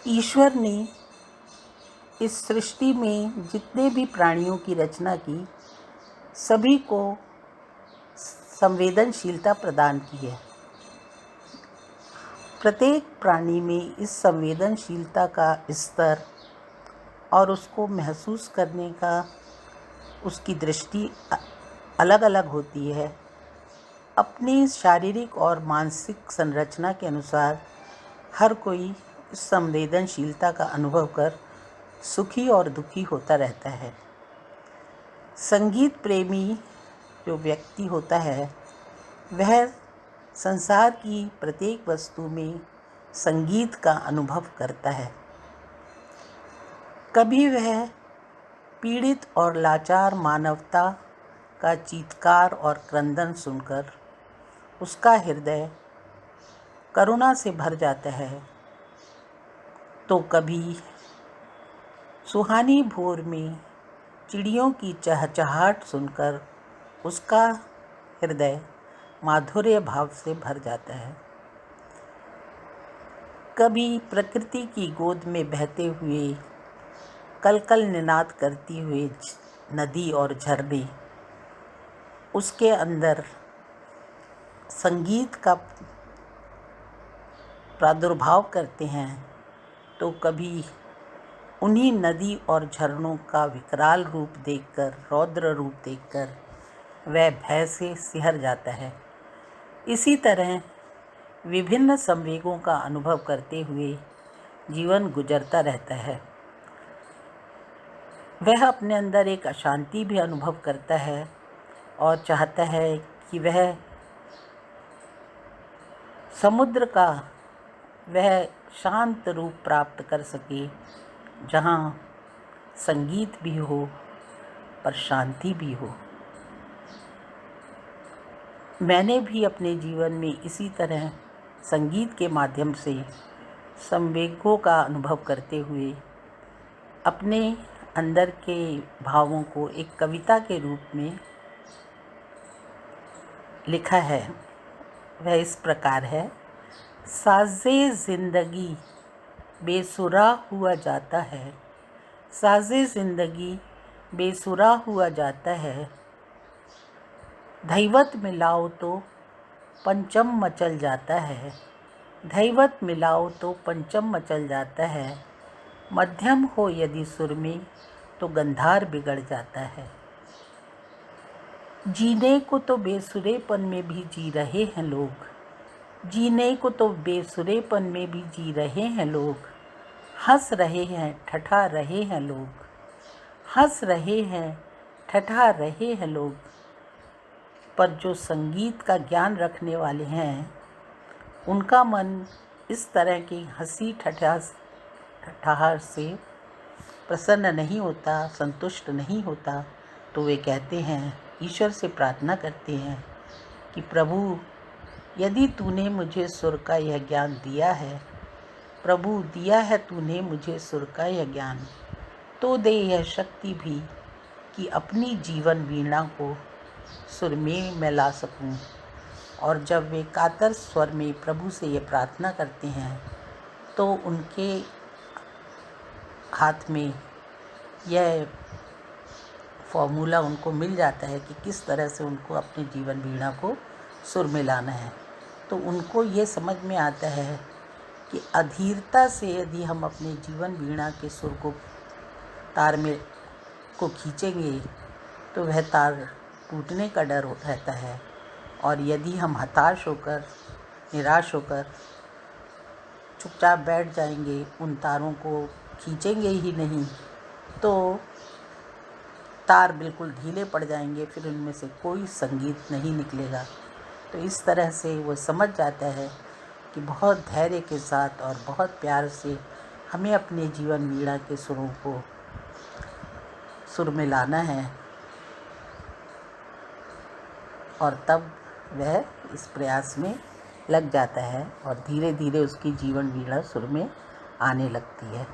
ईश्वर ने इस सृष्टि में जितने भी प्राणियों की रचना की, सभी को संवेदनशीलता प्रदान की है। प्रत्येक प्राणी में इस संवेदनशीलता का स्तर और उसको महसूस करने का उसकी दृष्टि अलग अलग होती है। अपनी शारीरिक और मानसिक संरचना के अनुसार हर कोई इस संवेदनशीलता का अनुभव कर सुखी और दुखी होता रहता है। संगीत प्रेमी जो व्यक्ति होता है वह संसार की प्रत्येक वस्तु में संगीत का अनुभव करता है। कभी वह पीड़ित और लाचार मानवता का चीत्कार और क्रंदन सुनकर उसका हृदय करुणा से भर जाता है, तो कभी सुहानी भोर में चिड़ियों की चहचहाट सुनकर उसका हृदय माधुर्य भाव से भर जाता है। कभी प्रकृति की गोद में बहते हुए कलकल निनाद करती हुए नदी और झरने उसके अंदर संगीत का प्रादुर्भाव करते हैं, तो कभी उन्हीं नदी और झरनों का विकराल रूप देखकर, रौद्र रूप देखकर वह भय से सिहर जाता है। इसी तरह विभिन्न संवेगों का अनुभव करते हुए जीवन गुजरता रहता है। वह अपने अंदर एक अशांति भी अनुभव करता है और चाहता है कि वह समुद्र का वह शांत रूप प्राप्त कर सके, जहाँ संगीत भी हो पर शांति भी हो। मैंने भी अपने जीवन में इसी तरह संगीत के माध्यम से संवेगों का अनुभव करते हुए अपने अंदर के भावों को एक कविता के रूप में लिखा है। वह इस प्रकार है। साज़े ज़िंदगी बेसुरा हुआ जाता है, साज़े ज़िंदगी बेसुरा हुआ जाता है, धैवत मिलाओ तो पंचम मचल जाता है, धैवत मिलाओ तो पंचम मचल जाता है, मध्यम हो यदि सुर में तो गंधार बिगड़ जाता है। जीने को तो बेसुरेपन में भी जी रहे हैं लोग, जीने को तो बेसुरेपन में भी जी रहे हैं लोग, हंस रहे हैं ठठा रहे हैं लोग, हंस रहे हैं ठठा रहे हैं लोग। पर जो संगीत का ज्ञान रखने वाले हैं उनका मन इस तरह की हंसी ठठाहट से प्रसन्न नहीं होता, संतुष्ट नहीं होता। तो वे कहते हैं, ईश्वर से प्रार्थना करते हैं कि प्रभु, यदि तूने मुझे सुर का यह ज्ञान दिया है, प्रभु दिया है तूने मुझे सुर का यह ज्ञान, तो दे यह शक्ति भी कि अपनी जीवन वीणा को सुर में मैं ला सकूं। और जब वे कातर स्वर में प्रभु से ये प्रार्थना करते हैं तो उनके हाथ में यह फॉर्मूला उनको मिल जाता है कि किस तरह से उनको अपने जीवन वीणा को सुर में लाना है। तो उनको ये समझ में आता है कि अधीरता से यदि हम अपने जीवन वीणा के सुर को तार में को खींचेंगे तो वह तार टूटने का डर रहता है, और यदि हम हताश होकर, निराश होकर चुपचाप बैठ जाएंगे, उन तारों को खींचेंगे ही नहीं, तो तार बिल्कुल ढीले पड़ जाएंगे, फिर उनमें से कोई संगीत नहीं निकलेगा। तो इस तरह से वो समझ जाता है कि बहुत धैर्य के साथ और बहुत प्यार से हमें अपने जीवन वीणा के सुरों को सुर में लाना है, और तब वह इस प्रयास में लग जाता है और धीरे धीरे उसकी जीवन वीणा सुर में आने लगती है।